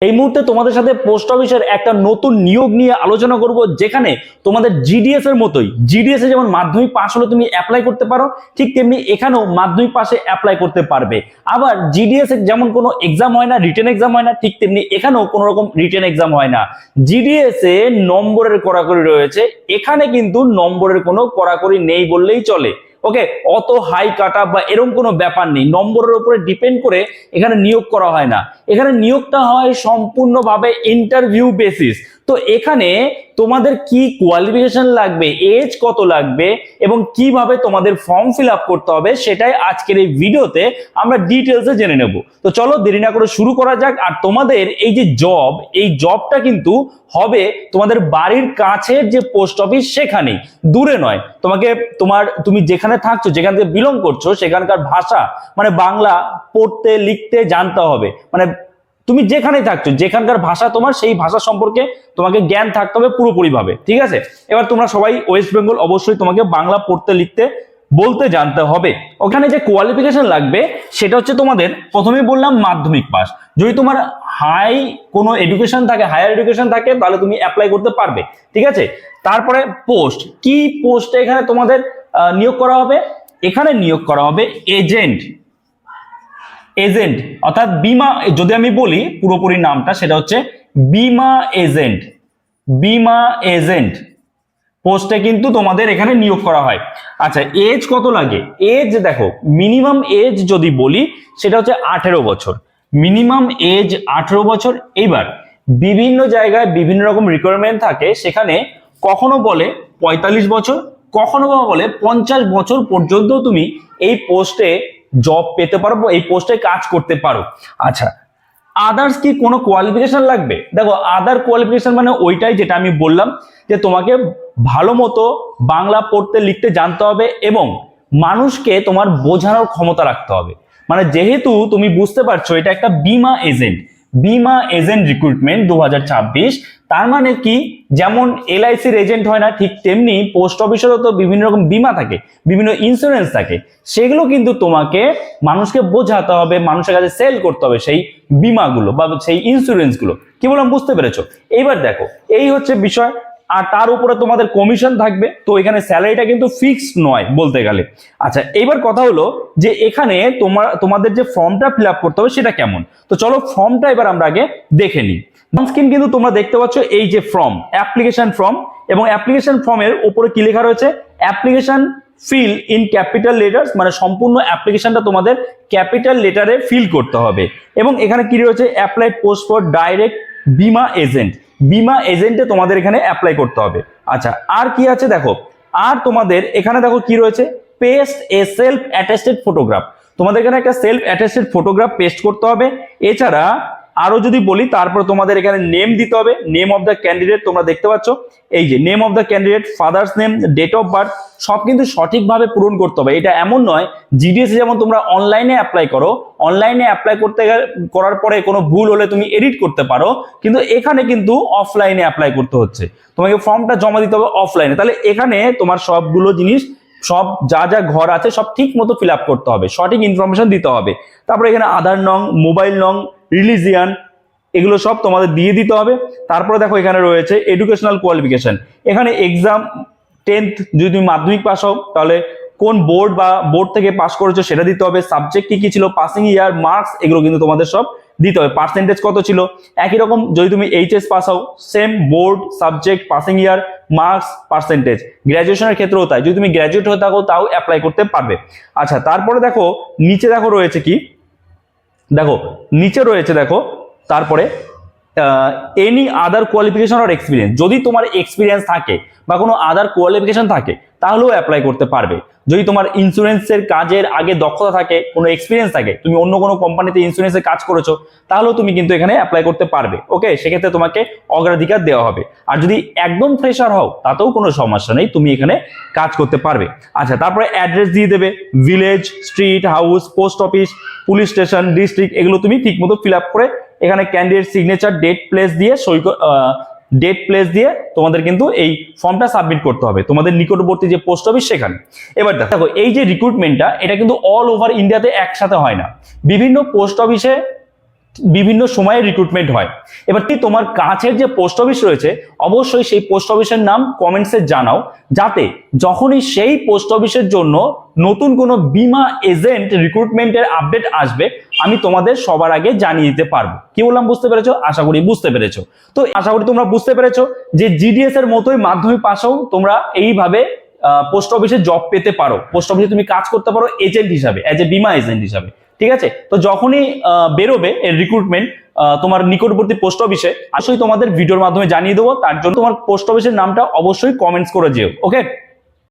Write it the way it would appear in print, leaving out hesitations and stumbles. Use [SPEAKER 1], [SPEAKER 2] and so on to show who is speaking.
[SPEAKER 1] এই মুহূর্তে তোমাদের সাথে পোস্ট অফিসের একটা নতুন নিয়োগ নিয়ে আলোচনা করব, যেখানে তোমাদের জিডিএস এর মতোই, জিডিএস এ যেমন মাধ্যমিক পাশ হলে তুমি অ্যাপ্লাই করতে পারো, ঠিক তেমনি এখানেও মাধ্যমিক পাশে অ্যাপ্লাই করতে পারবে। আবার জিডিএস এর যেমন কোনো এক্সাম হয় না, রিটেন এক্সাম হয় না, ঠিক তেমনি এখানেও কোনো রকম রিটেন এক্সাম হয় না। জিডিএস এ নম্বরের কড়াকড়ি রয়েছে, এখানে কিন্তু নম্বরের কোনো কড়াকড়ি নেই বললেই চলে। ওকে, অত হাই কাট আপ বা এরকম কোনো ব্যাপার নেই, নম্বরের উপরে ডিপেন্ড করে এখানে নিয়োগ করা হয় না। এখানে নিয়োগটা হয় সম্পূর্ণভাবে ইন্টারভিউ বেসিস। তো এখানে তোমাদের কি কোয়ালিফিকেশন লাগবে, এজ কত লাগবে এবং কিভাবে তোমাদের ফর্ম ফিল আপ করতে হবে, সেটাই আজকের এই ভিডিওতে আমরা ডিটেলসে জেনে নেব। তো চলো দেরি না করে শুরু করা যাক। আর তোমাদের এই যে জব, এই জবটা কিন্তু হবে তোমাদের বাড়ির কাছের যে পোস্ট অফিস, সেখানেই, দূরে নয়। তুমি যেখানে থাকছো, যেখান থেকে বিলং করছো, সেখানকার ভাষা মানে বাংলা পড়তে লিখতে জানতে হবে। মানে তুমি যেখানেই থাকছো, যেখানকার ভাষা তোমার, সেই ভাষা সম্পর্কে তোমাকে জ্ঞান থাকতে হবে পুরোপুরি ভাবে, ঠিক আছে? এবার তোমরা সবাই ওয়েস্ট বেঙ্গল, অবশ্যই তোমাকে বাংলা পড়তে লিখতে বলতে জানতে হবে। ওখানে যে কোয়ালিফিকেশন লাগবে সেটা হচ্ছে তোমাদের, প্রথমেই বললাম মাধ্যমিক পাস। যদি তোমার হাই কোনো এডুকেশন থাকে, হায়ার এডুকেশন থাকে, তাহলে তুমি অ্যাপ্লাই করতে পারবে, ঠিক আছে? তারপরে পোস্ট, কি পোস্টে এখানে তোমাদের নিয়োগ করা হবে? এখানে নিয়োগ করা হবে এজেন্ট। এজেন্ট অর্থাৎ বীমা, যদি আমি বলি পুরোপুরি নামটা, সেটা হচ্ছে বীমা এজেন্ট। বীমা এজেন্ট পোস্টে কিন্তু তোমাদের এখানে নিয়োগ করা হয়। আচ্ছা, এজ কত লাগে? এজ দেখো, মিনিমাম এজ যদি বলি সেটা হচ্ছে 18 বছর। মিনিমাম এজ 18 বছর। এইবার বিভিন্ন জায়গায় বিভিন্ন রকম রিকোয়ারমেন্ট থাকে, সেখানে কখনো বলে 45 বছর, কখনো বা বলে 50 বছর পর্যন্ত তুমি এই পোস্টে জব পেতে পারো, এই পোস্টে কাজ করতে পারো। আচ্ছা, আদার্স কি কোনো কোয়ালিফিকেশন লাগবে? দেখো, আদার কোয়ালিফিকেশন মানে ওইটাই যেটা আমি বললাম, যে তোমাকে ভালো মতো বাংলা পড়তে লিখতে জানতে হবে এবং মানুষকে তোমার বোঝানোর ক্ষমতা রাখতে হবে। মানে যেহেতু তুমি বুঝতে পারছো এটা একটা বীমা এজেন্ট, বীমা এজেন্ট রিক্রুটমেন্ট 2026, তার মানে কি, যেমন এলআইসির এজেন্ট হয় না, ঠিক তেমনি পোস্ট অফিসেরও তো বিভিন্ন রকম বীমা থাকে, বিভিন্ন ইন্স্যুরেন্স থাকে, সেগুলো কিন্তু তোমাকে মানুষকে বোঝাতে হবে, মানুষের কাছে সেল করতে হবে সেই বীমাগুলো বা সেই ইন্স্যুরেন্স গুলো। কি বললাম, বুঝতে পেরেছো? এইবার দেখো, এই হচ্ছে বিষয়। আর তার উপরে তোমাদের কমিশন থাকবে, তো এখানে স্যালারিটা কিন্তু ফিক্সড নয় বলতে গেলে। আচ্ছা, এইবার কথা হলো যে এখানে তোমাদের যে ফর্মটা ফিল আপ করতে হবে সেটা কেমন। তো চলো ফর্মটা এবার আমরা আগে দেখে নিই। স্ক্রিন কিন্তু তোমরা দেখতে পাচ্ছ এই যে ফর্ম, অ্যাপ্লিকেশন ফর্ম, এবং অ্যাপ্লিকেশন ফর্মের উপরে কি লেখা রয়েছে? Application fill in capital letters, মানে সম্পূর্ণ অ্যাপ্লিকেশনটা তোমাদের ক্যাপিটাল লেটারে ফিল করতে হবে। এবং এখানে কি রয়েছে? অ্যাপ্লাই পোস্ট ফর ডাইরেক্ট বীমা এজেন্ট। বীমা এজেন্টে তোমাদের এখানে অ্যাপ্লাই করতে হবে। আচ্ছা, আর কি আছে দেখো, আর তোমাদের এখানে দেখো কি রয়েছে? Paste a self attested photograph. তোমাদের এখানে একটা সেলফ অ্যাটেস্টেড ফটোগ্রাফ পেস্ট করতে হবে। এছাড়া আরো যদি বলি, তারপর তোমাদের এখানে নেম দিতে হবে, নেম অফ দ্য ক্যান্ডিডেট। তোমরা দেখতে পাচ্ছ এই যে name of the candidate, father's name, date of birth, সব কিন্তু সঠিকভাবে পূরণ করতে হবে। এটা এমন নয়, জিডিএস যেমন তোমরা অনলাইনে অ্যাপ্লাই করো, অনলাইনে অ্যাপ্লাই করার পরে কোনো ভুল হলে তুমি এডিট করতে পারো, কিন্তু এখানে কিন্তু অফলাইনে অ্যাপ্লাই করতে হচ্ছে, তোমাকে ফর্মটা জমা দিতে হবে অফলাইনে। তাহলে এখানে তোমার সবগুলো জিনিস, সব যা যা ঘর আছে সব ঠিক মতো ফিল আপ করতে হবে, সঠিক ইনফরমেশন দিতে হবে। তারপরে এখানে আধার নং, মোবাইল নং, রিলিজিয়ান, এগুলো সব তোমাদের দিয়ে দিতে হবে। তারপরে দেখো এখানে রয়েছে এডুকেশনাল কোয়ালিফিকেশন। এখানে এক্সাম 10th, যদি তুমি মাধ্যমিক পাস হও তাহলে কোন বোর্ড বা বোর্ড থেকে পাস করেছো সেটা দিতে হবে। সাবজেক্ট কি কি ছিল, পাসিং ইয়ার, মার্কস, এগুলো কিন্তু তোমাদের সব দিতে হবে। পার্সেন্টেজ কত ছিল, একই রকম যদি তুমি এইচএস পাস হও, same board, subject, passing year, marks, percentage. গ্র্যাজুয়েশনের ক্ষেত্রেও তাই, যদি তুমি গ্র্যাজুয়েট হয়ে থাকো তাও অ্যাপ্লাই করতে পারবে। আচ্ছা, তারপরে দেখো নিচে দেখো রয়েছে কি, দেখো নিচে রয়েছে দেখো, তারপরে any other qualification or experience. যদি তোমার এক্সপিরিয়েন্স থাকে বা কোনো আদার কোয়ালিফিকেশন থাকে তাহলেও অ্যাপ্লাই করতে পারবে। যদি তোমার ইন্স্যুরেন্সের কাজের আগে দক্ষতা থাকে, কোনো এক্সপিরিয়েন্স থাকে, তুমি অন্য কোনো কোম্পানিতে ইন্স্যুরেন্সের কাজ করেছো, তাহলেও তুমি কিন্তু এখানে অ্যাপ্লাই করতে পারবে। ওকে, সেক্ষেত্রে তোমাকে অগ্রাধিকার দেওয়া হবে। আর যদি একদম ফ্রেশার হও তাতেও কোনো সমস্যা নেই, তুমি এখানে কাজ করতে পারবে। আচ্ছা, তারপরে অ্যাড্রেস দিয়ে দেবে, village, street, house, post office, police station, district, এগুলো তুমি ঠিক মতো ফিল আপ করে এখানে ক্যান্ডিডেট সিগনেচার, ডেট, প্লেস দিয়ে ডেট প্লেস দিয়ে তোমাদের কিন্তু এই ফর্মটা সাবমিট করতে হবে তোমাদের নিকটবর্তী যে পোস্ট অফিস সেখানে। এবার দেখো, এই যে রিক্রুটমেন্টটা, এটা কিন্তু অল ওভার ইন্ডিয়াতে একসাথে হয় না, বিভিন্ন পোস্ট অফিসে বিভিন্ন সময়ে রিক্রুটমেন্ট হয়। এবার তোমার কাছের যে পোস্ট অফিস রয়েছে অবশ্যই সেই পোস্ট অফিসের নাম কমেন্টসে জানাও, যাতে যখনই সেই পোস্ট অফিসের জন্য নতুন কোনো বীমা এজেন্ট রিক্রুটমেন্টের আপডেট আসবে আমি তোমাদের সবার আগে জানিয়ে দিতে পারবো। কি বললাম বুঝতে পেরেছো? আশা করি বুঝতে পেরেছো। তো আশা করি তোমরা বুঝতে পেরেছো যে জিডিএস এর মতোই মাধ্যমিক পাশেও তোমরা এইভাবে পোস্ট অফিসে জব পেতে পারো, পোস্ট অফিসে তুমি কাজ করতে পারো এজেন্ট হিসাবে, এজ এ বীমা এজেন্ট হিসাবে। ঠিক আছে, তো যখনই বেরোবে এর রিক্রুটমেন্ট তোমার নিকটবর্তী পোস্ট অফিসে, অবশ্যই তোমাদের ভিডিওর মাধ্যমে জানিয়ে দেবো। তার জন্য তোমার পোস্ট অফিসের নামটা অবশ্যই কমেন্টস করে যেও। ওকে।